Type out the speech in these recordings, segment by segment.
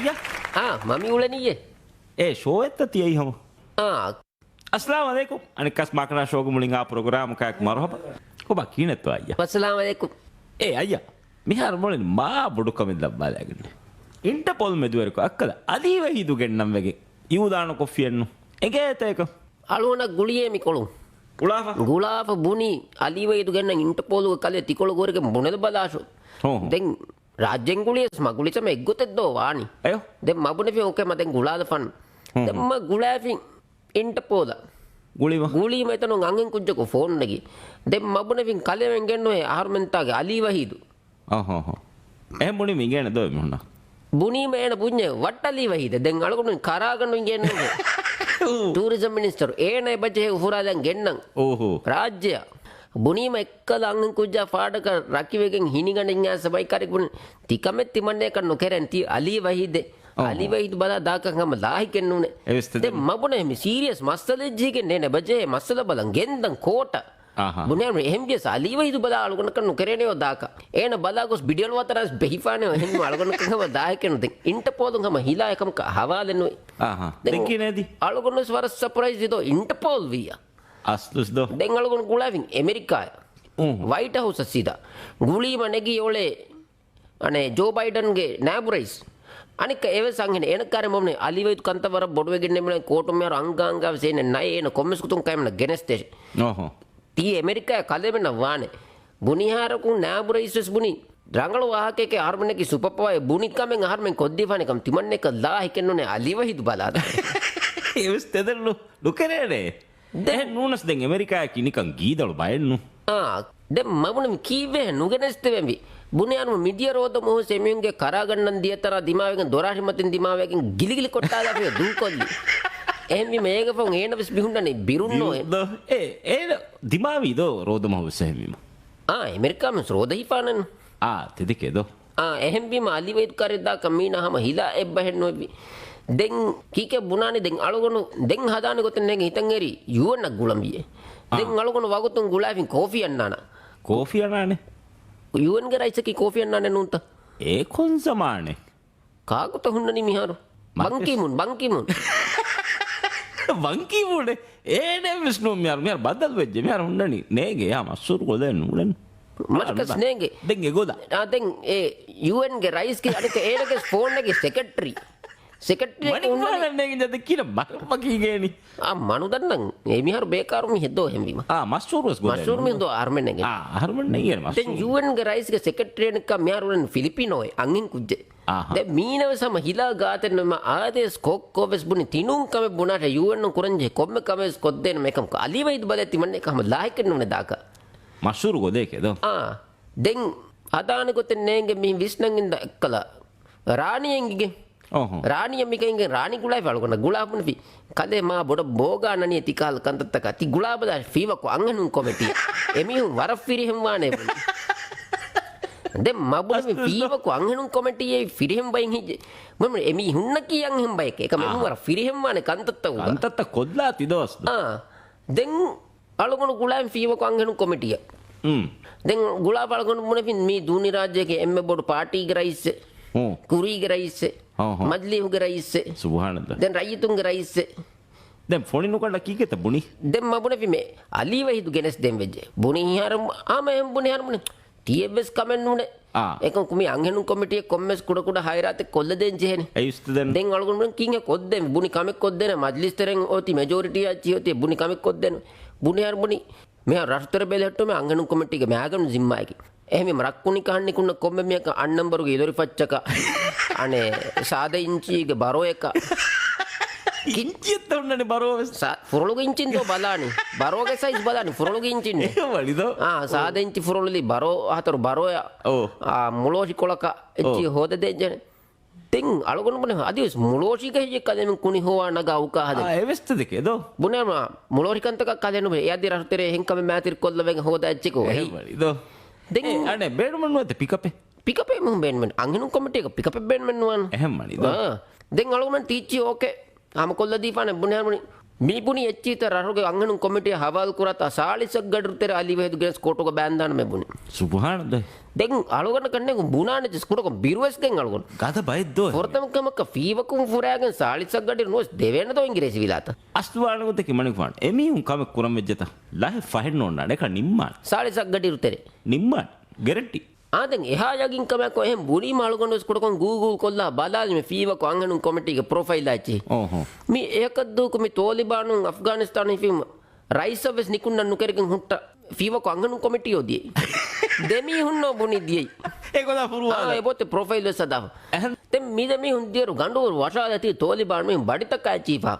අයියා මමි උලනියේ ඒ ෂෝ එත්ත තියයි හම अस्सलाम वालेकुम अनिकस माकना शो को मुलिंगा प्रोग्राम का एक मरहबा को बाकी ने तो आया अस्सलाम वालेकुम ए आया मिहार मोलिन मा बुडु कमिद लब्बा लागिने इंटरपोल मेदुवर को अक्कल अदीव हिदु ගෙන්නම් වෙගේ ඉවුදාන කොෆියෙන්නු එගේතේක අලුවන ගුලියේ මිකොළු ගුලාෆ බුනි අලිව හිදු ගෙන්න ඉන්ටර්පෝල් කලේ තිකොළ ගෝරක මොනද බලාෂෝ දැන් රාජ්‍යෙන් ගුලියස් මගුලිසම එක්ගොතෙද්දෝ වානි අයෝ දැන් මබුනේ ෆි ඕකේ මතෙන් ගුලාද ෆන් දැන් ම ගුලාෆින් ඉන්ටර්පෝල ගුලි මෙතන අංගෙන් කුජ්ජක ෆෝන් නගි දැන් මබුනේ ෆින් කලෙවෙන් ගෙන්නෝේ ආහර්මෙන්තාගේ අලිව හිදු එහෙම මොනේ මිගෙන දෝ මොන්නා බුනි මේන පුඤ්ඤ වට්ටලි වහිද දැන් අලගොඩ කරාගන්න ගෙන්නන්නේ ටූරිසම් මිනිස්ටර් ඒනේ බජේ උහුරා දැන් ගෙන්නම් ඕහෝ රාජ්‍ය බුනීම එක්කල අංගන් කුජ්ජා ෆාඩක රකිවෙගෙන් හිනිගණින් යා සබයි කරගුණ තිකමෙත් තිමන්නේ කන්නු කෙරන්ති අලි වහිද අලි වහිද බලා දාකංගම ලාහි කෙන්නුනේ දැන් මබුනේ මේ සීරියස් මස්සලෙජ්ජිගෙන් නේ බජේ මස්සල බලන් ගෙන්දන් කෝට බුනියම් එහෙම්බියස් අලි වහිද බලා අලගොන කන්නු කෙරේනේ දාක ඒන බලා ගොස් බිඩියල් වතරස් බෙහිෆානේ එහෙම අලගොන කංගම දාහි කෙන්නු දැන් ඉන්ටර්පෝල් ගම හිලා එකම හවාලෙන්නු දැන් කිනේදි අලගොන ස්වර සර්ප්‍රයිස් දිදෝ ඉන්ටර්පෝල් වියා අස්තුස් දෝ දැන් අලගොන ගුලාවින් ඇමරිකාය වයිට් හවුස් සීදා ගුලීම නැගී ඔලේ අනේ ජෝ බයිඩන්ගේ නෑබුරයිස් අනික ඒව සංගෙන එනකාර මොම්නේ අලිවයිත් කන්තවර බොඩුවෙගෙන නෙමෙයි කෝටුම් යර අංගාංගව සේන නයි එන කොම්මස් කුතුම් කයිමන ගෙනස්තේ ඕහෝ tii ඇමරිකා කලෙවෙන වානේ බුනිහාරකු නෑබුරයිස් බුනි රංගල වාහකේක ආර්මනේකි සුපප්පවයි බුනි කමෙන් ආර්මෙන් කොද්දිෆානේ කම් තිමන්නේ කලා හිකෙන්නුනේ අලිවහිදු බලාද ඒවස් තෙදලු ලුකරේනේ දැන් නූනස් දැන් ඇමරිකා කිනිකන් ගීදලු බයන්නු දැන් මමුණ කීවේ නුගෙනස්තේ වෙම්බි බුනියානු මිදිය රෝද මොහ සෙමියුන්ගේ කරාගන්නන් දියතර දිමාවෙන් දොරාහි මතින් දිමාවෙන් ගිලිගිලි කොට්ටාලා පිය දුකොල්ලි එහෙම මේක ෆෝන් ඒනවස් බිහුන්නනේ බිරුන්නෝ ඒ දිමාවි දෝ රෝද මොහ සෙමියුම ඇමරිකාම රෝද හිපානන් තෙදකේදෝ එහෙම බිම අලිවයිත් කරෙද්දා කමීනහම හිලා එබ්බහෙන්නෝ දැන් කීකේ බුනානේ දැන් අලගොනු දැන් හදානේ ගොතෙන් නෙගේ හිතන් එරි යුවන්නක් ගුලම්බියේ දැන් අලගොනු වගතුන් ගුලාෆින් කෝෆි අන්නානේ යුවන් ගේ රයිසකි කෝෆි අන්නානේ නුන්ත ඒ කොන්සමානේ කාගත හුන්නනි මිහාරු බංකිමුන් බංකිමුනේ ඒනේ විස්නු මිහාරු බද්දල් වෙජ්ජ මිහාරු හුන්නනි නේගේ යා මස්සුරු කොදෙන් නුලන් මටකස් නේගේ දැන් ඒගොද දැන් ඒ යුවන් ගේ රයිස් කි අනික ඒනගේ ෆෝන් එකේ සෙක්‍රටරි මනගද කියන මකීගේනි මනුදන්න ඒමිහර බේකාරුම හෙදෝ හෙමීම මස්සුරුවස් මස්සුරුම ද ආර්මනගේ යුවන්ගේ රයිස්ක සෙකට්‍රේනක මෙයාරුවන් ෆිලිපිනෝයි අංගින් කුජ්ජේ දැ මීනව සම හිලා ගාතනම ආදේස් කොක්කෝවෙස් බුණි තිනුම්කම බුණට යුවන්න කුරන්ජේ කොම්ම කමස් කොද්දෙන මේකම අලිවයිද බල තිමන්නේ කම ලාහිකරනුන දාක මස්සුරු ගොදේකෙද දෙන් අදානකොතෙන් නේගේ මිහි විශ්නංගින්ද එක්කලා රාණියෙන්ගේ ರಾಣಿಯ ಮಿಕಂಗೆ ರಾಣಿ ಗುಲಾಬಿ ಅಳಗೊಂಡ ಗುಲಾಬನ ಫಿ ಕಲೆ ಮಾ ಬೊಡ ಬೋಗಾ ನನಿಯ ತಿಕಾಲ್ ಕಂತತ್ತಕ ತಿ ಗುಲಾಬದ ಫೀವಕು ಅಂಗನು ಕೊಮೆಟಿ ಎಮಿ ವರ ಫಿರಿ ಹೆಂವಾನೆ ದೆ ಮಬುಲ ಮಿ ಫೀವಕು ಅಂಗನು ಕೊಮೆಟಿ ಎ ಫಿರಿ ಹೆಂ ಬೈ ಹಿಜೆ ಮಮ ಎಮಿ ಹುನ್ನಕಿ ಅಂಗ ಹೆಂ ಬೈಕೆ ಕ ಮೆ ವರ ಫಿರಿ ಹೆಂವಾನೆ ಕಂತತ್ತ ಕೊದ್ಲಾ ತಿದೋಸ್ ದೆನ್ ಅಳಗೊಂಡ ಗುಲಾಬಿ ಫೀವಕು ಅಂಗನು ಕೊಮೆಟಿಯ ದೆನ್ ಗುಲಾಬ ಅಳಗೊಂಡ ಮುನೆ ಫಿನ್ ಮಿ ದೂನಿ ರಾಜ್ಯಕ್ಕೆ ಎಮ್ಮೆ ಬೊಡ ಪಾರ್ಟಿಗೆ ರೈಸ್ ಕುರಿಗೆ ರೈಸ್ ಮಜ್ಲಿಹುಗೆ ರೈಸ್ ಸುಬ್ಹಾನಲ್ಲಾಹ್ ದೆನ್ ರೈತುಂಗೆ ರೈಸ್ ದೆನ್ ಫೋನಿನು ಕಂಡ ಕೀಕೆತ ಬುನಿ ದೆನ್ ಮಬುನೆ ಫಿಮೆ ಅಲಿ ವಹಿದು ಗೆನೆಸ್ ದೆನ್ ವೆಜ್ಜೆ ಬುನಿ ಹರಂ ಆಮೆ ಬುನಿ ಹರಂ ಟಿಎಬ್ಎಸ್ ಕಮೆನ್ ನುನೆ ಏಕಂ ಕುಮಿ ಅಂಗೆನು ಕಮಿಟಿಯ ಕೊಮ್ಮೆಸ್ ಕುಡ ಕುಡ ಹೈರಾತೆ ಕೊಲ್ಲ ದೆನ್ ಜೆಹನೆ ಐಸ್ತ ದೆನ್ ದೆನ್ ಅಳಗುನ್ ಕಿಂಗೆ ಕೊದ್ದೆ ಬುನಿ ಕಮೆ ಕೊದ್ದೆನೆ ಮಜ್ಲಿಸ್ ತೆರೆನ್ ಓತಿ ಮೆಜಾರಿಟಿ ಅಚ್ಚಿ ಓತಿ ಬುನಿ ಕಮೆ ಕೊದ್ದೆನೆ ಬುನಿ ಹರ ಬುನಿ මෙ රස්තර බෙලෙට්ටු මේ අංගනු කමිටිගේ මෑගනු ජිම්මායකි එහෙම රක්කුනි කහන්නේ කුන්න කොම්බෙ මේක අන්නම්බරුගේ ඉදොරි පච්චක අනේ සාද ඉංචිගේ බරෝ එක කිංචිත් උන්නනේ බරෝ ෆුරලුගේ ඉංචින් දෝ බලානි බරෝගේ සයිස් බලානි ෆුරලුගේ ඉංචින් ඒ වලිදෝ සාද ඉංචි ෆුරලුලි බරෝ හතර බරෝය මුලෝෂි කොලක එච්චි හොද දෙජන ತೆಂ ಅಳಗೊಂಡು ಅದಿವಸ್ ಮುಳೋಶಿಗೆ ಕಲೆನು ಕುಣಿ ಹೋವಾನಗ ಅವಕ ಹದ ಎವೆಸ್ತದೆ ಕೆದೋ ಬುನೆ ಮುಳೋಶಿ ಕಂತಕ ಕಲೆನು ಯಾದಿ ರಸ್ತೆರೆ ಹೆಂಕಮೆ ಮ್ಯಾತಿರ್ ಕೊಲ್ಲವೆಂಗ ಹೋದ ಅಚ್ಚಿಕೋ ಇದು ದೆಂ ಅನೆ ಬೇಡಮನ್ ನೋತೆ ಪಿಕಪೆ ಮು ಬೇನ್ಮನ್ ಅಂಗನು ಕಮಿಟಿ ಪಿಕಪೆ ಬೇನ್ಮನ್ ನುವನ್ ಎಹಂ ಮಾಡಿದ ದೆಂ ಅಳಗೊಂಡು ಟೀಚಿ ಓಕೆ ಆಮ ಕೊಲ್ಲ ದೀಪಾನೆ ಬುನೆ මීපුනි එච්චීත රරුගේ අංගනු කොමිටිය හවල් කුරත් අසාලිසක් ගඩරුතර අලිවේදු ගෙනස් කොටක බෑන්දාන මෙබුණි සුභානද දෙන් අලුගන කන්නේ බුණාන ජස්කුටක බිරුවස්ගෙන් අලුගන ගත බයිද්දෝ ොර්තමකමක ෆීවකුම් ෆුරෑගෙන් සාලිසක් ගඩ නොස් දෙවන්න තෝ ඉංග්‍රේසි විලාත අස්තුවානගතක මනිකවාන් එමිහුන් කම කුරම් වෙජ්ජත ලහ ෆහෙන්න ඕන්න එක නිම්මාන් සාලිසක් ගඩිරුතරේ නිම්මාන් ගෙරටි ආදෙන් එහා යගින් කමක් එහෙම බුණි මාළුගොන්ඩස් කොටකොන් Google කොල්ලා බලාල් මේ ෆීවක අංගනු කොමිටිගේ ප්‍රොෆයිල් ආච්චි ඕහෝ මේ ඒකද්දූක මේ තෝලිබානු අෆ්ගානිස්තානයේ ෆිල්ම් රයිස් ඔෆස් නිකුන්න නුකරකින් හුට්ට ෆීවක අංගනු කොමිටියෝ දියි දෙමි හුන්නෝ බුණි දියි ඒකොදා පුරුවා ඒ පොතේ ප්‍රොෆයිල් එක සදාව තෙම් මිදමි හුන්දියරු ගඬුවර වශාලති තෝලිබාන මේ බඩිතක ආච්චිපා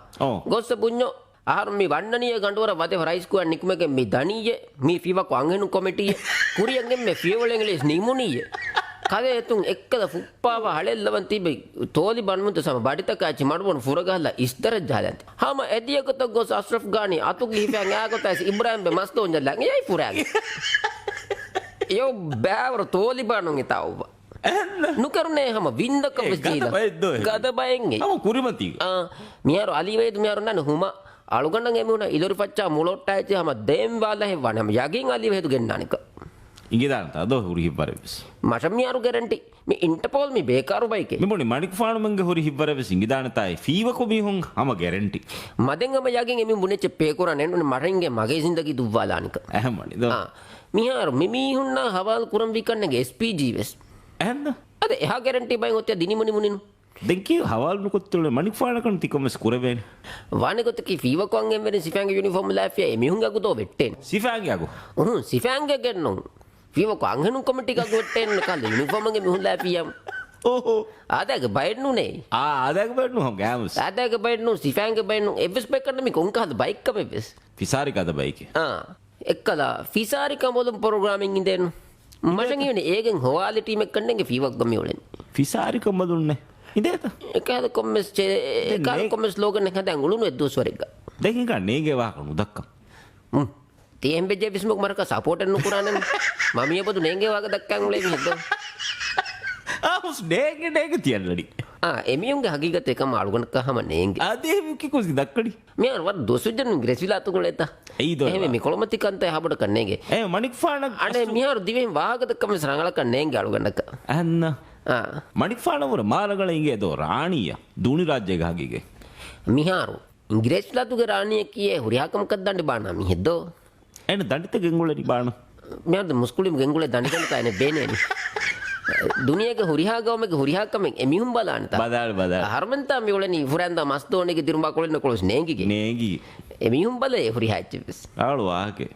ගොස්ස බුඤ්ඤෝ ආහාර මේ වන්නනීය ගඬුවර වදේ රයිස් කුවන් නිකුමගේ මේ දණීය මේ ෆීවක අංගනු කොමිටිය කුරියන්ගෙන් මේ ෆීවලෙන්ගලස් නිමුනීය කදේ තුන් එක්කද ෆුප්පාව හලෙල්ලවන් තිබේ තෝලි බන්මුත සම බඩිතකාචි මඩුවන ෆුරගහලා ඉස්තර ජාලන්ත හම එදියකට ගොස් අස්රෆ් ගානි අතු ගිහිපයන් ආගතස් ඉබ්‍රාහිම් බෙ මස්තෝන් ජලන් යයි ෆුරාගේ යෝ බෑවර තෝලි බනුන් ඉතාව නුකරුනේ හම වින්දක වෙජීලා ගද බයෙන්ගේ අම කුරිමති මියාරු අලිවේදු මියාරු නන හුම අලුගණන් එමුණ ඉලොරි පච්චා මුලොට්ටායිති හම දෙම් වාලා හෙවණම යගින් අලිවේදු ගෙන්නානික ඉංගිදාන්ත අද හුරි හිබ්බරෙස් මශමියාරු ගැරන්ටි මේ ඉන්ටර්පෝල් මේ බේකාරු බයිකේ මෙමුනි මණික් ෆානුමංගේ හුරි හිබ්බරෙස් ඉංගිදානතයි ෆීවකො මිහුන් හම ගැරන්ටි මදෙන්ගම යගින් එමි මුනෙච්ච පේකුරා නෙන්නුනේ මරින්ගේ මගේ සින්දකි දුව්වාලානික ඇහමනි දෝ මියාරු මිමිහුන්න හවල් කුරම් විකන්නගේ SPG වෙස් ඇහන්න අද එහා ගැරන්ටි බයි ඔත්‍ය දිනිමුනි මුනිනු දෙකී හවල් නුකොත්තුල මණික් ෆානකන් තිකමස් කුරවෙන් වානිකොතකි ෆීවකොන්ගෙන් වෙන සිෆාන්ගේ යුනිෆෝම් ලාෆිය එමිහුන් ගකුතෝ වෙට්ටෙන් සිෆාන්ගේ අගු සිෆාන්ගේ ගෙන්නු ෆීවක අංගනු කොමිටික ගොට්ටෙන් කල් යුනිෆෝම්ගේ මිහුන් ලාෆියම් ඕහෝ ආදක බයින්නුනේ ආදක බයින්නු හම් ගෑමස් ආදක බයින්नु සිෆාන්ගේ බයින්नु එවස් බෙකන්න මි කොන්කහද බයික් කම එවස් ෆිසාරි කද බයිකේ එක්කලා ෆිසාරි කමොලම් ප්‍රෝග්‍රෑමින් ඉඳෙන් මචං ඉන්නේ ඒගෙන් හොවාලි ටීම් එක කන්නගේ ෆීවක් ගමි වලෙන් ෆිසාරි කම දුන්නේ ඉඳේත එකද කොම්මස් එකද කොම්මස් ලෝගන් එක හදන් උළුණු එද්දෝස්වරෙක් දෙකින් කන්නේගේ වාකණු දක්කම් TMBJ විස්මුක් මරක සපෝට් එන්නු කුරානන් මමිය පොදු නේගේ වාක දක්කන් උලේ මිහෙද්ද ආස් නේගේ තියන්නඩි එමියුන්ගේ හගීගත එකම අලුගන කහම නේගේ ආදේ කිකුසි දක්කඩි මේ අර වත් දොසුජන් ග්‍රෙස්විලා තුකුලෙත එයිද එහෙම මේ කොළමති කන්තේ හබඩ කන්නේගේ මණික් ෆාන අනේ මිහාරු දිවෙන් වාහකද කම සරංගල කන්නේගේ අලුගනක අන්න මණික් ෆානවර මාලගල ඉගේ දෝ රාණීය දුනි රාජ්‍ය ගහගිගේ මිහාරු ඉංග්‍රීස්ලා තුගේ රාණිය කියේ හුරියාකමක් දණ්ඩ බානා මිහෙද්දෝ එන දණ්ඩිත ගෙංගුලනි බාන මිහාරු මුස්කුලිම් ගෙංගුලේ දණ්ඩ කන්නේ බේනේනි දුනියගේ හුරියාගවමගේ හුරියාකමෙන් එමිහුම් බලානත බදාල් හර්මන්තා මිවලනි ෆුරන්දා මස්තෝනේගේ දිරුඹා කොලෙන්න කොලස් නේගිගේ නේගි එමිහුම් බලේ හුරියාච්චිස් ආලු වාගේ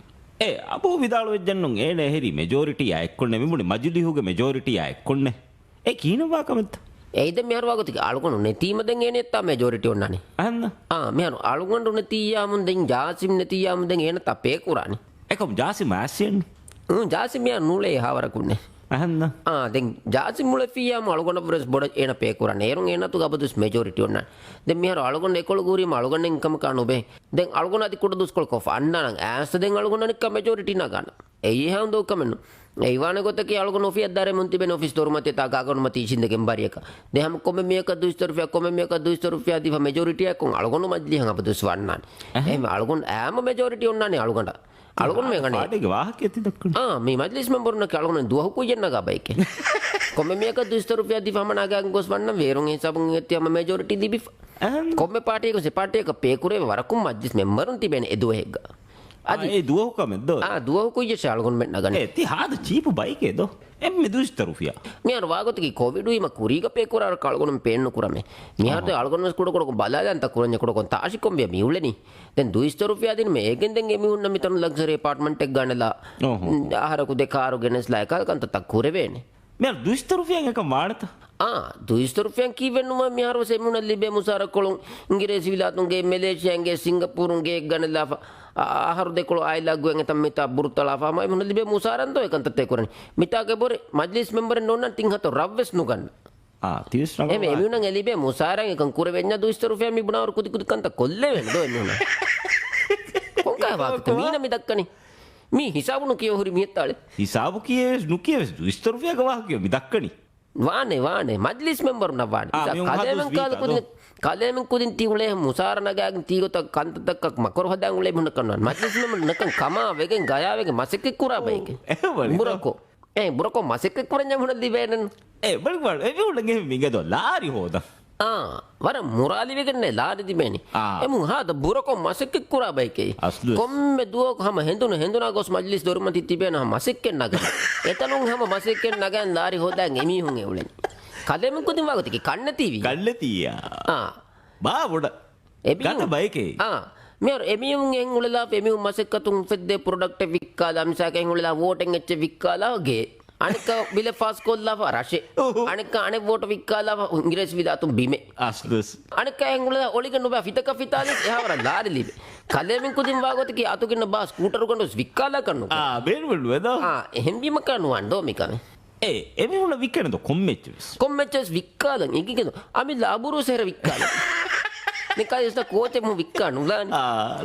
අබෝ විදාල වෙජ්ජන්නුන් ඒනේ හෙරි මෙජෝරිටි අයක්කොන්නේ මිමුනි මජිලිහුගේ මෙජෝරිටි අයක්කොන්නේ කීනවා කමත් ඒද මෙහර වගතික අලුගොනු නෙතීමදෙන් ඒනෙත්තා මෙජෝරිටි ඔන්නනේ අන්න මෙහර අලුගොන්ඩු නෙතියාමුන් දෙන් ජාසිම් නෙතියාමුන් දෙන් ඒන තපේ කුරානි එකම් ජාසි මාසියෙන් ජාසිම් මෙහර නුලේ හවරකුන්නේ අහන්න දැන් ජාසිම් මුල ෆියාම අලුගොන්ඩ බ්‍රස් බොඩ ඒන පේ කුරානි ඒරුන් ඒනතු ගබදුස් මෙජෝරිටි ඔන්නන දැන් මෙහර අලුගොන්ඩ එකොල ගූරියම අලුගොන්ඩ ඉන්කම කනුබේ දැන් අලුගොන්ඩ අදි කුඩ දුස්කොල් කොෆ අන්නනම් ඈස් දෙන් අලුගොන්ඩ නික මෙජෝරිටි නගන්න එයි හැම් දෝ කමෙන්නු ඒවාන ගොතකේ අලුගොන්ඩ ඔෆිස් දාරේ මුන්ති බෙන ඔෆිස් දොරුමතේ තා ගාගොනුමති ඉසින්දගෙන් බරියක දෙහම කොමෙ මේක 200 රුපියා කොමෙ මේක 200 රුපියා දිව මෙජෝරිටි එකක් අලුගොන්ඩ මජ්ලිහන් අපදුස් වන්නන් එහෙම අලුගොන්ඩ ඈම මෙජෝරිටි ඔන්නනේ අලුගොන්ඩ අලුගොන්ඩ මේකනේ පාඩේ වාහකේ ඇති දක්කන මේ මජ්ලිස් මෙම්බර්න අලුගොන්ඩ දුවහ කුයන්න ගබයිකේ කොමෙ මේක 200 රුපියා දිව හම නාගන් ගොස් වන්න වේරුන් හිසබුන් එත්තියම මෙජෝරිටි දිබි කොමෙ පාටියක සෙපාටියක පේකුරේ වරකුම් මජ්ලිස් මෙම්බරුන් තිබෙන එදුවෙහෙග්ග అది ఏ దువహు కమెద్దో దువహు కుయ్య శాల్గొన్ మెట్ నగనే తి హాద చీపు బైక్ ఏదో ఎమ్మె దుస్త రుఫియా మియార్ వాగొతకి కోవిడ్ ఇమ కురిగ పేకురార కల్గొనం పేన్ను కురమే మియార్ అల్గొనస్ కుడ కుడ బలాదంత కురంజ కుడ కొంత ఆశికొం బె మిউලෙනි දැන් 200 රුපියා දින මේකෙන් දැන් එමි උන්න මිතන ලක්සරි ඇපාර්ට්මන්ට් එක ගන්නලා ආහාරකු දෙකාරු ගෙනස්ලා එකල්කන්ත තක්කුර වෙන්නේ මියාර 200 රුපියන් එක මානත 200 රුපියන් කීවෙන්නුම මියාර සෙමුන ලිබේ මුසාර කොළුන් ඉංග්‍රීසි විලාතුන්ගේ මැලේසියාන්ගේ සිංගප්පූරුන්ගේ ගන්නලා ආහාර දෙකොළ ආයිලාගුවෙන් තම මිතා බුරුතලා ෆාම මුන ලිබේ මුසාරන්තෝ එකන්ත තේ මිතාගේ බොරේ මජ්ලිස් මෙම්බර් නෝන්න තින්හත රව්වෙස් නුගන්න 30 රංග එමෙ එමුණන් එලිබේ මුසාරන් එකන් කුර වෙන්න 200 රුපියන් මිබුණාවර කුදි කුදි කන්ත කොල්ලේ වෙන්න දෝ එමුණ කොංකා වාක්ත මීන මිදක්කනි මී හිසාබුණු කියෝ හුරි මිහෙත්තාලේ හිසාබු කියේ නුකියස් 200 රුපියක වාක්‍ය මිදක්කනි Waane majlis member na waane. Kalemen kudin tiule musara nagagen tigo ta kantatak makor hadang ule mun kanan. Majlis member nakan kama wegen gaya wegen masik kura baike. Burako masik kura nyam hun divenen. බල එවුලගේ මිගද ලාරි හෝද වර මුරාලි වෙගන්නේ ලාරි දිබේනි එමු හාද බුරකො මසෙක් කුරා බයිකේ කොම්මෙ දුවක හැම හෙඳුනා ගොස් මජ්ලිස් දොරමති තිබේන මසෙක්කෙන් නගන එතනුන් හැම මසෙක්කෙන් නගන් ලාරි හොදන් එමිහුන් එවුලෙන් කදෙම කුදින් වගතික කන්න තීවියා බා බොඩ ගන්න බයිකේ මෙර එමිහුන් එන් උලලා එමිහුන් මසෙක්කතුන් ෆෙද්දේ product වික්කාලා මිසකෙන් උලලා වෝටෙන් එච්ච වික්කාලාගේ අනික බිල ෆාස් කොල්ලා රෂේ අනික අනේ වෝට වික්කාලා ඉංග්‍රීසි විදාතුම් බිමේ අස්ලස් අනික එංගුල ඔලිග නොබ ෆිතක ෆිතාලි එහවර ලාරි ලිබේ කලෙමින් කුදින් වාගොත කි අතුකින්න බා ස්කූටර් කොන්ඩොස් වික්කාලා කන්නු බේරුවලු වෙදා එහෙම් බිම කනුවන් දෝ මිකම එමිහුන වික්කනද කොම්මෙච්චස් වික්කාලන් ඉකිකද අමි ලාබුරු සෙර වික්කාලා නිකයිස්ත කෝචෙම වික්කානුලාන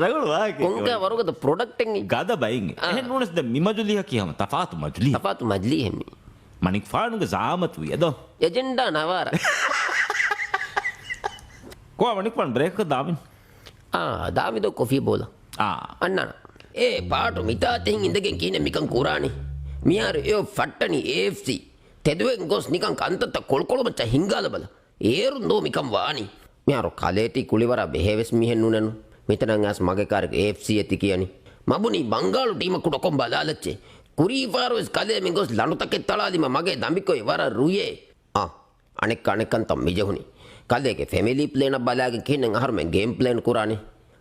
රගලවා කොංග වරුගද ප්‍රොඩක්ට් එකෙන් ගද බයින් එහෙන් නෝනස් ද මිමජුලිය කියම තෆාතු මජ්ලි හෙමි මනික් ෆානුගේ සාමතු යදෝ එජෙන්ඩා නවාර කෝ මනික් ෆාන් බ්‍රේක් දාමින් දාමිදෝ කොෆී බෝල අන්නන පාටු මිතාතෙන් ඉඳගෙන් කියන මිකන් කුරානි මියාර ඒ ෆට්ටනි AFC තෙදුවෙන් ගොස් නිකන් කන්තත කොල්කොලොමච්ච හිංගාල බල ඒරුන් දෝ මිකන් වානි මියාර කලේටි කුලිවර බෙහෙවස් මිහෙන් නුනනු මෙතනන් ඇස් මගේ කාරක AFC ඇති කියනි මබුනි බංගාලු ටීම කුඩකොම් බලාලච්චේ කුරී ෆාරෝස් කලේ මින් ගොස් ලනුතකේ තලාදිම මගේ දම්බිකොයි වර රුයේ අනෙක්කන් තම් මිජහුනි කලේගේ ෆැමිලි ප්ලේන බලාගෙන කින්න අහර්මෙන් ගේම් ප්ලේන් කුරානි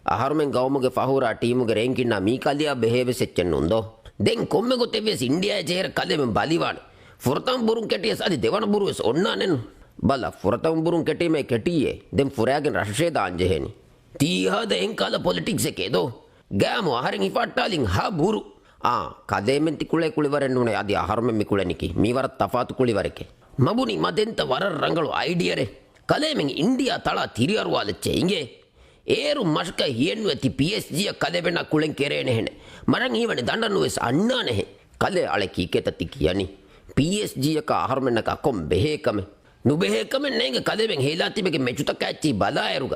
අහර්මෙන් ගවමුගේ ෆහුරා ටීමුගේ රේන්කින්න මී කලියා බෙහෙවස් එච්චෙන් නුන්දෝ දෙන් කොම්මෙ ගොතෙවිස් ඉන්දියා ජේර කලෙම බලිවාන ෆුරතම් බුරුන් කෙටියස් අදි දෙවන බුරුස් ඔන්නානෙන් බල ෆුරතම් බුරුන් කෙටීමේ කෙටියේ දෙන් ෆුරයාගෙන් රෂේ දාංජෙහෙනි තීහද එන්කාල පොලිටික්ස් එකේදෝ ගෑමු අහරින් ඉෆට්ටාලින් හා බුරු කදේමෙන් තිකුලේ කුලිවරෙන් නුනේ අදි අහර්මෙන් මිකුලෙනිකි මීවර තෆාතු කුලිවරකේ මබුනි මදෙන්ත වර ರಂಗಳು ಐಡಿಯರೆ ಕಲೆಮೆಂಗ್ ಇಂಡಿಯಾ ತಳ ತಿರಿಯರುವಾಲಚ್ಚೆ ಹಿಂಗೆ ಏರು ಮಷ್ಕ ಏನು ಎತ್ತಿ PSG ಕಲೆಬೆನ ಕುಳೆಂ ಕೆರೇನೆ ಹೆಣೆ ಮರಂಗ್ ಈವನೆ ದಂಡನು ಎಸ್ ಅಣ್ಣಾನೆ ಕಲೆ ಅಳೆ ಕೀಕೆ ತತ್ತಿ ಕಿಯನಿ PSG ಕ ಆಹಾರಮೆನ್ನಕ ಕೊಂ ಬೆಹೇಕಮೆ ನುಬೆಹೇಕಮೆ ನೆಂಗೆ ಕಲೆಮೆಂಗ್ ಹೇಲಾತಿಬೆಗೆ ಮೆಚುತ ಕ್ಯಾಚಿ ಬಲಾಯರುಗ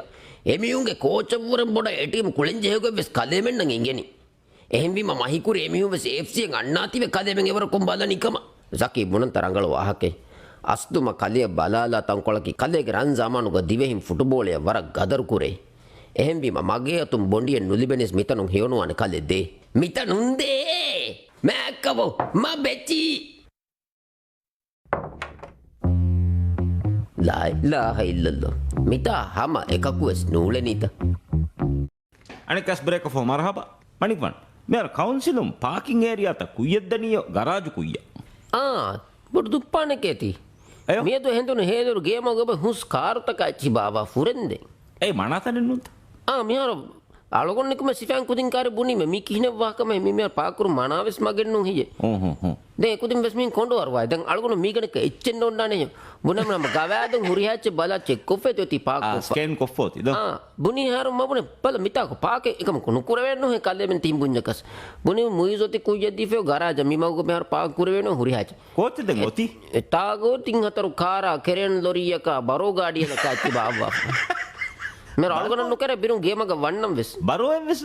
ಎಮಿಯುಂಗೆ ಕೋಚವರಂ ಬೊಡ ಎಟಿಎಂ ಕುಳೆಂಜೆ ಹೇಗೊ ವೆಸ್ ಕಲೆಮೆನ್ ನಂಗೆ ಹಿಂಗೆನಿ එහෙම්විම මහිකුර එමිහුම සේෆ්සියෙන් අන්නාතිව කදෙමෙන් එවර කොම්බල නිකම සකි බුණන් තරංගල වාහකේ අස්තුම කලිය බලාලා තංකොලකි කලේගේ රන්සාමානුග දිවෙහිම් ෆුටබෝලය වර ගදරු කුරේ එහෙම්විම මගේ අතුම් බොන්ඩිය නුලිබෙනස් මිතනුන් හියොනුවන කලේ දේ මිතනුන් දේ මෑක්කවෝ මබෙච්චි ලා ඉලාහා ඉල්ලල්ලාහ් මිතා හම එකකුස් නූලෙනිත අනිකස් බ්‍රේක් ෆෝ මර්හබා මනික්වන් මෙර කවුන්සිලුම් පාකින් ඒරියා ත කුයද්දනිය ගරාජු කුయ్య බොඩු දුප්පානේ කේති මේදු හෙන්දුන හේදුරු ගේමගොබ හුස් කාර්තකච්චි බාවා ෆුරෙන්දේ ඒ මනතනෙන් නුත් මිහාර අලගොන්නිකම සිෆයන් කුදින් කාරේ බුනිම මි කිහින වාකම මිමෙ පාකුරු මනාවෙස් මගෙන්නු හියේ දේ කුදින් වෙස්මින් කොඬු වරවයි දැන් අලගොන මීගණක එච්චෙන්න ඕන්නානේ බුනම නම ගවෑදුන් හුරියාච්ච බලා චෙක් කොෆේ තෙති පාකු ස්කෑන් කොෆෝති ද බුනි හාරු මබුනේ බල මිතාක පාකේ එකම කුණු කුර වෙන්නු හේ කල්ලෙමෙන් තිම් බුඤ්ඤකස් බුනි මුයිසොති කුයද්දි ෆේ ගරාජ මිමගු මෙහර පාක කුර වෙන්නු හුරියාච්ච කොච්චද ගොති තාගෝ තින් හතරු කාරා කෙරෙන් ලොරියක බරෝ ගාඩියක කාච්චි බාවා මෙර අලගොන නුකර බිරුන් ගේමක වන්නම් වෙස් බරෝෙන් වෙස්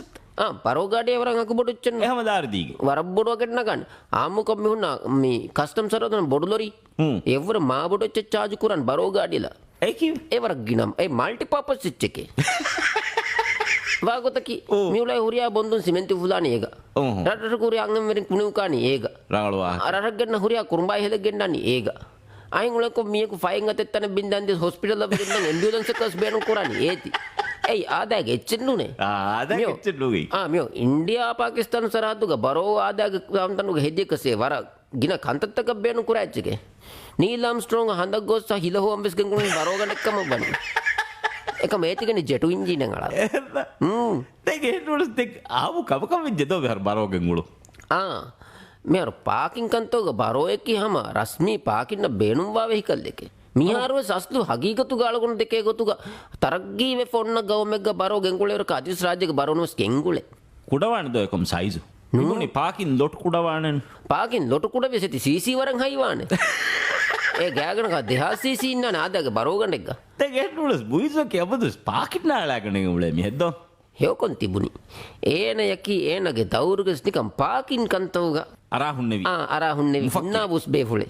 බරෝ ගාඩිය වරන් අක බොඩුච්චන් එහෙම දාරදීගේ වර බොඩුව ගෙන්න ගන්න ආමුකම් මිහුන්නා මේ කස්ටම් සරදන බොඩු ලොරි එවර මා බොඩොච්ච චාර්ජ් කුරන් බරෝ ගාඩියලා ඒ කිව් ඒ වර ගිනම් ඒ මල්ටි පර්පස් ස්විච් එකේ වාගොතකි මියුලයි හුරියා බොන්දුන් සිමෙන්ති ෆුලානි ඒග රටට කුරියා අංගම් වෙරින් කුණු කානි ඒග රාගලවා අරරක් ගන්න හුරියා කුරුම්බයි හෙල ගෙන්නනි ඒග අයින් උලක මියකු ෆයින් අතෙත්තන බින්දන්දි හොස්පිටල් ලබින්න ඇම්බියුලන්ස් එකස් බේනු කුරානි ඒති ඒ ආදාගේ එච්චෙන්නුනේ ආදාගේ එච්චෙන්නුගේ මියෝ ඉන්දියා පාකිස්තාන සරහදුග බරෝ ආදාගේ සම්තනුග හෙජ්ජකසේ වර ගින කන්තත්තක බේනු කුරාච්චගේ නීලම් ස්ට්‍රෝං හඳක් ගොස්ස හිලහෝ අම්බස් ගංගුනේ බරෝ ගණක්කම බන්නේ එක මේතිකනේ ජෙටු ඉන්ජින් එකලා දෙක හෙටුලස් දෙක ආවු කවකම විජ්ජතෝ බහර බරෝ ගංගුළු මෙර පාකින් කන්තෝග බරෝ එක්කි හම රස්මී පාකින්න බේනුම් වා වෙහිකල් එකේ මිහාරුව සස්තු හගීගතු ගාලගොන දෙකේ ගොතුග තරග්ගී වෙ ෆොන්න ගවමෙග්ග බරෝ ගෙන්ගුලේර කාදිස් රාජ්‍යක බරෝනස් ගෙන්ගුලේ කුඩවාන දොයකම් සයිසු නුනි පාකින් ලොට් කුඩවානන් පාකින් ලොටු කුඩ වෙසති සීසී වරන් හයිවානේ ඒ ගෑගන දෙහාසීසි ඉන්න නාදක බරෝගන්න එක තැගෙටුලස් බුයිසක අපදුස් පාකිට නාලාගන උලේ මිහෙද්දෝ හෙවකොන් තිබුණි ඒන යකි ඒනගේ දවුරුගස් නිකම් පාකින් කන්තවග අරාහුන්නෙවි අරහුන්නෙවි ෆුන්නා බුස් බේෆුලේ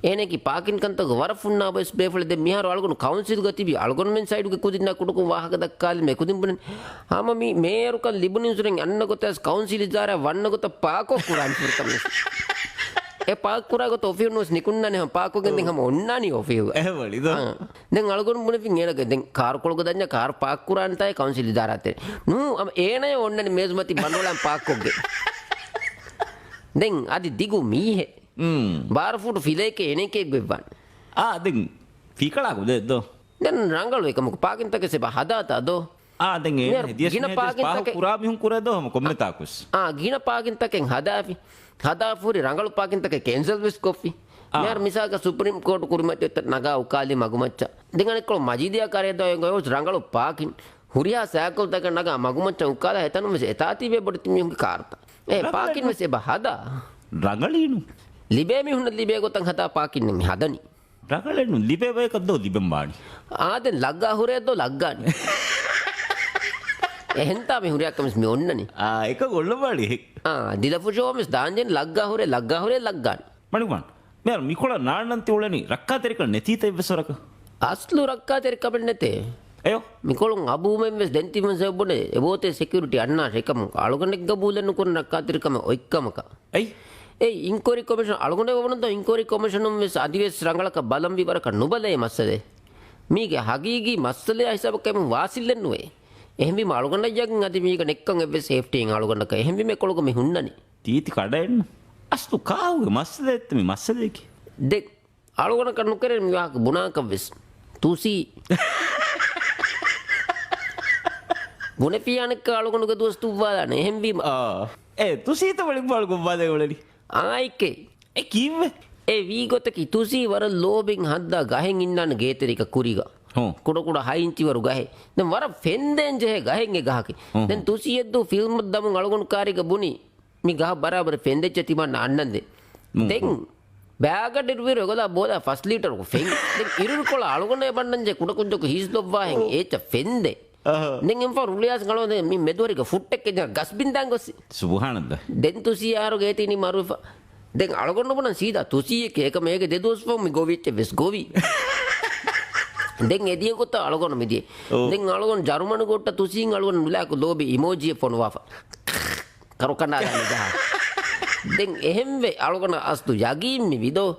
ඒනකි පාකින් කන්තවග වර ෆුන්නා බුස් බේෆුලේ දෙ මිහාර අලගොන කවුන්සිල් ගතිබි අලගොන මෙන් සයිඩුගේ කුදින්න කුඩුකු ವಾಹಕ දක්කාලි මේ කුදින්බුනේ හම මි මේරුකන් ලිබුනින් සුරෙන් අන්න ගොතස් කවුන්සිල් ඉදාර වන්න ගොත පාකෝ කුරාන් පුරතම ඒ පාක් කුරා ගොත ඔෆියු නොස් නිකුන්නනේ හම පාකෝ ගෙන් හම ඔන්නානි ඔෆියු එහෙවලිද දැන් අලගොන මුනේ පින් ඒනක දැන් කාර් කොලක දන්න කාර් පාක් කුරාන් තයි කවුන්සිල් ඉදාරත් නු ඒනේ ඔන්නනේ මේසුමති බන්නෝලන් පාක්කොගේ දැන් අදි දිගු මීහෙ බාරෆුට ෆිලේක එනෙකෙක් වෙබ්බන් දැන් ෆීකලාකු දෙද්දෝ දැන් රංගලු එකමක පාකින් තකසේ හදාතදෝ දැන් ඒ දියස් ගින පාකින් තක පුරා මිහුන් කුරදෝ හම කොම්මතාකුස් ගින පාකින් තකෙන් හදාපි හදාපුරි රංගලු පාකින් තක කැන්සල් වෙස් කොෆි यार मिसाल का सुप्रीम कोर्ट कुरिमत नगा उकाली मगुमच्चा दिंगने को मजीदिया करे तो गयो रंगलो पाकिन हुरिया सैकल तक नगा मगुमच्चा उकाला है तनु में एताती वे बड़ती मी उनकी कारता ए पाकिन में से बहादा रंगलीनु लिबे में हुन लिबे को तंग हता पाकिन में हदनी रंगलेनु लिबे वे कद्दो लिबेम बाणी आदे लग्गा हुरे तो लग्गानी එහෙන්තා මේ හුරියක් කමස් මේ ඔන්නනේ ඒක ගොල්ල බාඩි දිලපුෂෝ මිස් දාන්ජෙන් ලග්ගා හුරේ ලග්ගාන මණිකුමන් මෙයාර මිකොල නාන්නන්ති උලනි රක්කා තෙරික නැතිත ඉවසරක අස්ලු රක්කා තෙරික කබෙන් නැතේ අයෝ මිකොලුන් අබූමෙන් වෙස් දෙන්තිමන් සෙබ්බනේ එබෝතේ සිකියුරිටි අන්නා ශේකම අලුගනෙක් ගබූලෙන් කුන රක්කා තෙරිකම ඔයික්කමක ඇයි ඒ ඉන්ක්වයරි කොමිෂන් අලුගනේ වවනද ඉන්ක්වයරි කොමිෂනුම් වෙස් අධිවේශ රංගලක බලම් විවරක නුබලේ මස්සදේ මීගේ හගීගී මස්සලේ හිසබකම වාසිල්ලෙන් නුවේ එහෙම අලුගන්න යකින් අදි මේක නෙක්කන් එව්වේ සේෆ්ටියෙන් අලුගන්නක එහෙම මේ කොලක මේ හුන්නනි තීති කඩෙන්න අස්තු කාවුගේ මස්සලෙත් මේ මස්සලේකි දෙක් අලුගන්න කන්නු කරේ මිවාක බුනාක වෙස් තුසි බුනේ පියානක අලුගන්නක දොස්තු වාදාන එහෙම බීම තුසීත වලින් බලකු බදේ වලනි ආයිකේ ඒ කිව්වේ ඒ වීගොතක තුසි වර ලෝබෙන් හද්දා ගහෙන් ඉන්නන ගේතරික කුරිගා කුඩ කුඩ හයින්චිවරු ගහේ දැන් වර ෆෙන්දෙන් ජෙහ ගහෙන් ඒ ගහකි දැන් තුසියෙද්දු ෆිල්ම් දමුන් අලගොන් කාරික බුනි මි ගහ බරාබර ෆෙන්දෙච්ච තිබන්න අන්නන්දේ දැන් බෑගඩ ඉරුවිර ගොලා බෝලා ෆස් ලීටර් කො ෆෙන් දැන් ඉරුරු කොල අලගොනේ බන්නන්ජේ කුඩ කුඩක හිස් ලොබ්වාහෙන් ඒච ෆෙන්දේ දැන් එම් ෆර් උලියාස් ගලෝද මි මෙදවරික ෆුට් එක එක ගස් බින්දන් ගොසි සුබහානද දැන් තුසියාරු ගේතිනි මරු දැන් අලගොන්න බන සීදා තුසියක එක මේක දෙදොස් ෆොම් මි ගෝවිච්ච වෙස් ගෝවි දැන් එදිය කොට අලගොන මිදියේ දැන් අලගොන ජර්මන කොට තුසින් අලගොන නුලාක ලෝබි ඉමෝජි ෆොන් වාෆා කරු කන්නා ගන්න දහ දැන් එහෙම් වේ අලගොන අස්තු යගීම් මි විදෝ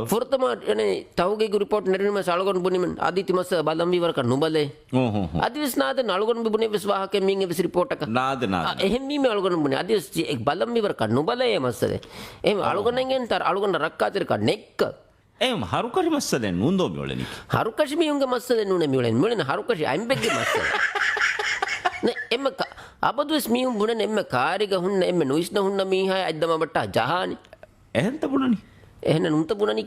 ෆොර්තම එනේ තවගේ රිපෝට් නරිනම අලගොන බුනිමන් ආදිතිමස බලම් විවරක නුබලේ අදිවිස් නාද අලගොන බුනේ විස්වාහක මින් එවිස් රිපෝට් එක නාද එහෙම් මි අලගොන බුනේ අදිවිස් එක් බලම් විවරක නුබලේ මස්සලේ එහෙම අලගොනෙන් තර අලගොන රක්කාතර ක නෙක්ක එම් හරුකරි මස්සලෙන් නුන්දෝ මිවලනි හරුකෂි මියුන්ගේ මස්සලෙන් නුනේ මිවලෙන් මුලෙන් හරුකෂි අම්බෙක්ගේ මස්සල නේ එම්ම අබදුස් මියුන් බුනේ එම්ම කාරිග හුන්න එම්ම නොයිස්න හුන්න මීහය අද්දම බට්ටා ජහානි එහෙන්ත බුණනි එහෙන නුන්ත බුණනි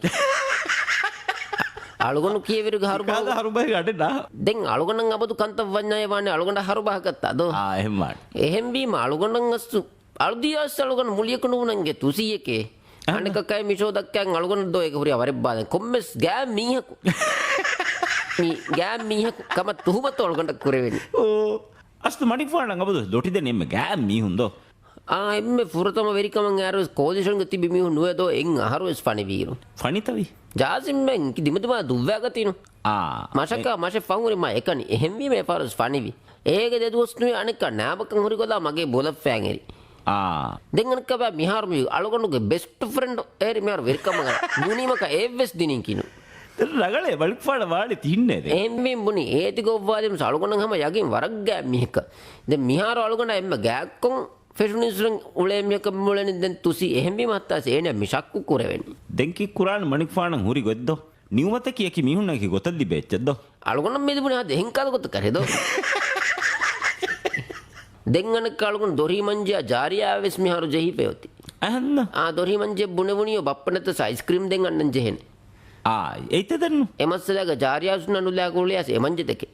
අලුගොනු කියවිරු හරුබා හරුබයි ගඩේ දැන් අලුගොනන් අබදු කන්ත වඤ්ඤාය වානේ අලුගොන හරුබා ගත්තාද එහෙම එහෙම් බීම අලුගොනන් අස්සු අලුදියාස් අලුගොන මුලියක නුනන්ගේ 300 අනක කයි මිෂෝ දක්කන් අලුගොන දෝ එක හුරිය වරෙබ් බාද කොම්මස් ගෑ මීහකු මී ගෑ මීහකු කම තුහමත අලුගොන කුරෙවෙනි අස්තු මඩිෆාන අබදු දොටි දෙනෙම ගෑ මීහුන්දෝ එම්මෙ ෆුරතම වෙරිකමන් ආරස් කෝදිෂන් ගති බිමිහු නුවදෝ එන් අහරුස් ෆනි වීරු ෆනිතවි ජාසිම්මෙන් කිදිමතුමා දුව්වැගතිනු මශක මශ ෆංගුරි මා එකනි එහෙම් වී මේ පාරස් ෆනිවි ඒගේ දෙදුවස් නුයි අනික නාබකන් හුරි ගොලා මගේ බොල ෆෑන්ගෙරි දෙංගනක බෑ මිහාරුමි අලගොනුගේ බෙස්ට් ෆ්‍රෙන්ඩ් ඒරි මිහාර වෙරිකමන් මුනිමක ඒවස් දිනින් කිනු රගලේ බල්පාඩ වාඩි තින්නේ එම්මින් බුනි ඒති ගොව්වාදිම සලගොනන් හැම යකින් වරක් ගෑ මිහක දැන් මිහාර අලගොන එම්ම ගෑක්කොන් ෆෙෂනිස්රන් උලේමියක මුලෙන් දැන් තුසි එහෙම්බි මත්තාස එනේ මිෂක්කු කුරෙවෙනි දෙන්කි කුරාන මණික්ෆාන හුරි ගොද්දෝ නියුමත කියකි මිහුන්නකි ගොතල්ලි බෙච්චද්දෝ අලගොන මෙදිබුනේ හද එහෙන්කාද ගොත කරේදෝ දෙංගන කාලුගොන දොරි මංජා ජාරියා වෙස් මිහාරු ජෙහිපෙයොති අහන්න දොරි මංජේ බුනෙවුනියෝ බප්පනත අයිස්ක්‍රීම් දෙන් අන්නන් ජෙහෙන ඒත දන්නු එමස්සලක ජාරියා සුනනුලා කුලියස් එමංජ දෙකේ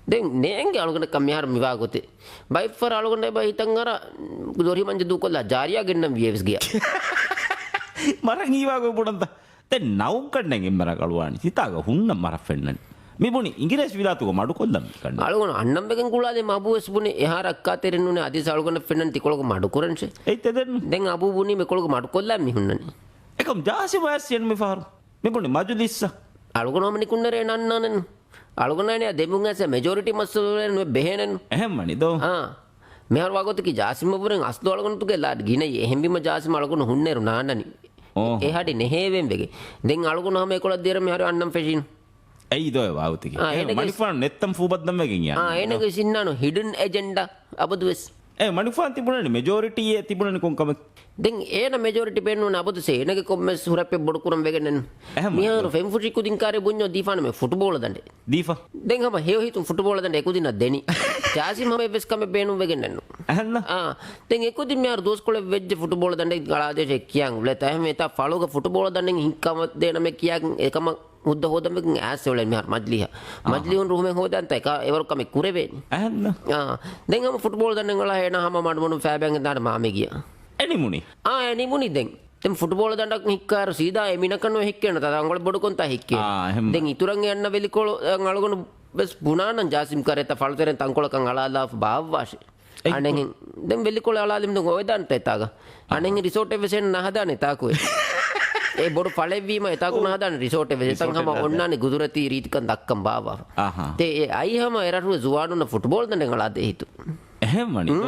දැන් නේංගේ අලුගන කම්මිහාර මිවා ගොතේ බයිෆර් අලුගන බයි හිතන් අර දොරි මංජ දුකොල්ලා ජාරියා ගෙන්නම් වියස් ගියා මරන් ඊවා ගො පුඩන්ත දැන් නවුම් කණ්ඩෙන් එම්මර කළුවානි සිතාග හුන්න මර ෆෙන්නන් මිබුණි ඉංග්‍රීසි විලාතුක මඩු කොල්ලම් කන්න අලුගොන අන්නම් බෙකන් කුලාදේ මබු එස්බුනේ එහා රක්කා තෙරෙන්නුනේ අදිස අලුගොන ෆෙන්නන් තිකොලක මඩු කරන්සේ ඒ තෙදෙන්න දැන් අබු බුනි මෙකොලක මඩු කොල්ලම් මිහුන්නනේ එකම් ජාසි වයස්සියන් මේ ෆාරු මිබුණි මජුලිස්ස අලුගොනම නිකුන්නරේ නන්නනන් අලුගොනනේ දෙමුන් ඇස මෙජොරිටි මස්සලෙන් බෙහෙනන් එහෙම්මනි දෝ මෙහර වගොතකි ජාසිම පුරෙන් අස්දු අලුගොනතුගේ ලාඩ ගිනේ එහෙම්බිම ජාසිම අලුගොන ಹುಣ್ಣೇರು ನಾನನಿ එහාටි නෙහෙවෙන් වෙගේ දැන් අලුගොනම ඒකොල දෙර මෙහර අන්නම් ෆෙෂින් ඇයි දෝ වාවතික මනිෆාන් නෙත්තම් ෆූබද්දම් වෙගෙන් යන්නේ එනක සින්නානු හිඩන් එජෙන්ඩා අබදුවෙස් මනිෆාන් තිබුණනේ මෙජොරිටියේ තිබුණනේ කොන්කම දැන් ඒන මෙජොරිටි පෙන්නුන අබදු සේනගේ කොම්මස් හුරප්පේ බොඩ කුරම් වෙගෙන්නන් මිහාරු ෆෙම්ෆුටි කුදින් කාරේ බුඤ්ඤෝ දීෆාන මේ ෆුට්බෝල දණ්ඩේ දීෆා දැන් හම හේව හිතුම් ෆුට්බෝල දණ්ඩේ එකුදින දෙනි ජාසිම හම එවස් කම පෙන්නුම් වෙගෙන්නන් අහන්න දැන් එකුදින් මිහාරු දොස් කොල වෙජ්ජ ෆුට්බෝල දණ්ඩේ ගලාදේශ කියන් උලත එහෙම එතා ෆලෝග ෆුට්බෝල දණ්ඩෙන් හික්කම දෙන මේ කියක් එකම මුද්ද හොදම ඇස් වල මිහාර මජ්ලිහුන් රුමෙන් හොදන්ත එක එවරකම කුරෙවෙනි අහන්න දැන් හම ෆුට්බෝල දණ්ඩෙන් වල එන හම මඩමණු ෆෑබෙන් දාන මාමේ ගියා එනිමුනි එනිමුනි දැන් දැන් ෆුට්බෝල දණ්ඩක් හික්කාර සීදා එමිනකනෝ හික්කේන තද අංගල බොඩ කොන්ත හික්කේ දැන් ඉතුරන් යන්න වෙලිකොල අලගොන බස් පුනානන් ජාසිම් කරේත ෆල්තරෙන් තංකොලකන් අලාලා බාවවාෂි අනෙන් දැන් වෙලිකොල අලාලිම් දන් ඔය දන්ට එතාග අනෙන් රිසෝට් එක වෙසෙන් නහදානේ තාකෝ ඒ බොඩ ඵලෙවීම එතාකු නහදානේ රිසෝට් එක වෙසෙන් හම ඔන්නානේ ගුදුරති රීතිකන් දක්කම් බාවා තේ අයි හම එරටුව සුවානුන ෆුට්බෝල් දණ්ඩෙන් අලාදේ හිතු එහෙමනි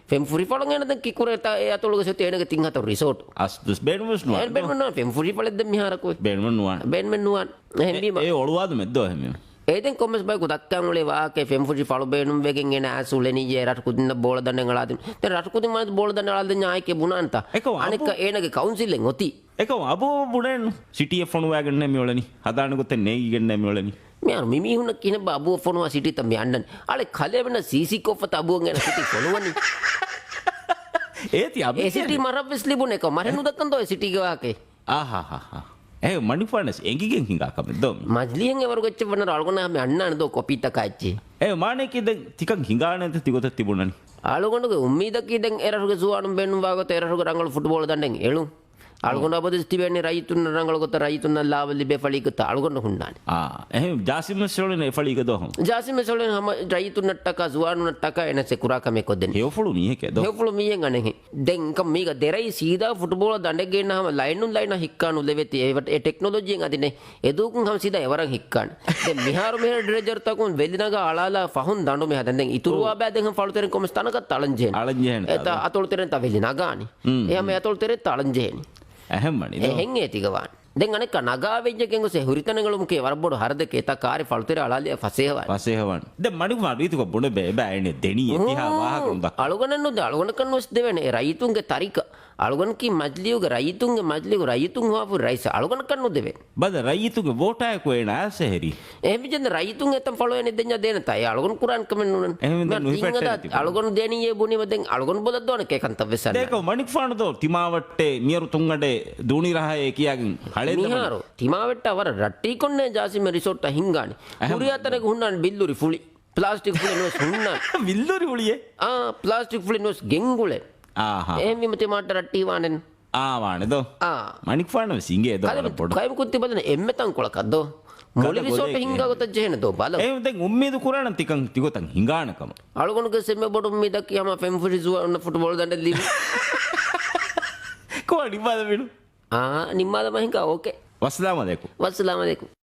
ෆෙම්ෆුරි ෆලන් යන දැන් කිකුරේතා ඒ අතලුග සෙත එනක තින් හතර රිසෝට් අස්දුස් බෙන්වස් නුවන් බෙන්වන්න ෆෙම්ෆුරි ෆලෙද්ද මිහාරකෝ බෙන්වන් නුවන් බෙන්මන් නුවන් එහෙම්බීම ඒ ඔළුවාද මෙද්දෝ එහෙම ඒදෙන් කොමස් බයි ගොඩක්කන් වලේ වාකේ ෆෙම්ෆුරි ෆලු බේනුම් වෙගෙන් එන ඇසුලෙනි ඒ රට කුදින්න බෝල දණ්ඩෙන් අලාදින් දැන් රට කුදින් මන බෝල දණ්ඩෙන් අලාදින් ඥායකේ බුණාන්ත අනික ඒනගේ කවුන්සිලෙන් ඔති එකම අබෝ බුණෙන් සිටියේ ෆොනු වෑගෙන මෙවලනි හදාන ගොත නේගිගෙන මෙවලනි මෙයාර මිමිහුන කියන බබුව ෆොනුවා සිටි තම යන්නන් අලේ කලෙවන සීසි කොෆත අබුවන් එන සිටි ෆොනුවනි ඒති අපි ඒ සිටි මරබ්ස් ලිබුන එක මරෙනු දක්කන් දෝ සිටි ගවාකේ ආහාහා ඒ මනිෆානස් එංගිගෙන් හිඟා කම දොම් මජ්ලියෙන් එවරු ගච්ච වන රල්ගොන හැම අන්නන දෝ කොපිට කච්චි ඒ මානේකේ දැන් ටිකක් හිඟානන්ත තිගොත තිබුණනි අලගොනගේ උම්මීදකී දැන් එරරුගේ සුවානුම් බෙන්නුම් වාගත එරරුගේ රංගල ෆුට්බෝල් දණ්ඩෙන් එළු අලගොන අබද ස්ටිබෙන්නේ රයිතුන්න රංගල ගොත රයිතුන්න ලාවලි බෙෆලිගත අලගොන හුන්නානි එහෙම ජාසිම සොලනේ එෆලිග දොහම් ජාසිම සොලනේ හම රයිතුන්න ටක සුවානුන්න ටක එනසේ කුරා කමේ කොද්දෙන් හේවෆුළු මීහකේ දො හේවෆුළු මීහෙන් අනේ දැන් කම් මේක දෙරයි සීදා ෆුට්බෝල් දණ්ඩෙ ගෙන්නහම ලයිනුන් ලයින හික්කානු ලෙවෙති ඒවට ඒ ටෙක්නොලොජියෙන් අදිනේ එදුකුන් හම සීදා එවරන් හික්කාන දැන් මිහාරු මෙහෙර ඩ්‍රෙජර් තකුන් වෙලිනගා අලාලා ෆහුන් දඬු මෙහ දැන් ඉතුරුවා බෑ දැන් ෆලුතරෙන් කොමස් තනක තලංජේන එත අතොල්තරෙන් තව වෙලිනගානි එහම අතොල්තරෙන් තලංජේනි එහෙමනි එහෙන් ඒතිකවාන් දැන් අනෙක නගා වෙජ්ජකෙන් ඔසේ හුරිතනගල මුකේ වරබොඩ හරදක එත කාරි ෆලුතර අලාලිය ෆසේහවන් දැන් මඩු මාඩුයිතුක බොඩ බෑනේ දෙණිය තිහා වාහකරුම් දක් අලුගනන්නු අලුගනකන් ඔස් දෙවෙනේ රයිතුන්ගේ තරික අලුගනකි මජ්ලියුගේ රයිතුන්ගේ මජ්ලියු රයිතුන් හොපු රයිස අලුගනකන් නොදෙවෙන් බද රයිතුගේ වෝටාය කොේන ආසෙහෙරි එහෙම ජෙන් රයිතුන් එතම් ෆලොයනේ දෙන්න දෙන තයි අලුගන කුරාන් කමෙන් නුනන් අලුගන දෙනියේ බුනිව දැන් අලුගන බොද දොන කේකන්ත වෙසන්න දෙක මණික් ෆාන දෝ තිමාවට්ටේ මියරු තුංගඩේ දූනි රහයේ කියාගින් හලේ මිහාරෝ තිමාවට්ට අවර රට්ටි කොන්නේ ජාසිම රිසෝට් හින්ගානි කුරිය අතරක හුන්නන් බිල්ලුරි ෆුලි ප්ලාස්ටික් ෆුලි නොස් හුන්නන් බිල්ලුරි හුලියේ ප්ලාස්ටික් ෆුලි නොස් ගෙංගුලේ එහෙම විමතේ මාට රට්ටි වානෙන් වානේ දෝ මණික් ෆාන සිංගේ දෝ පොඩ කයිම කුත්ති බදන එම්මෙතන් කොලකද්දෝ මොලි රිසෝට් හින්ගා ගොත ජෙහෙන දෝ බල එහෙම දැන් උම්මේදු කුරාන තිකන් තිගොතන් හිඟානකම අලුගොනක සෙම්මෙ බොඩු උම්මේදක් යම ෆෙම්ෆුරි සුවන ෆුට්බෝල් දණ්ඩ ලිවි කොහොමද නිමාද වෙනු නිම්මාද මහින්කා ඕකේ වස්සලාම අලයිකුම් වස්සලාම අලයිකුම්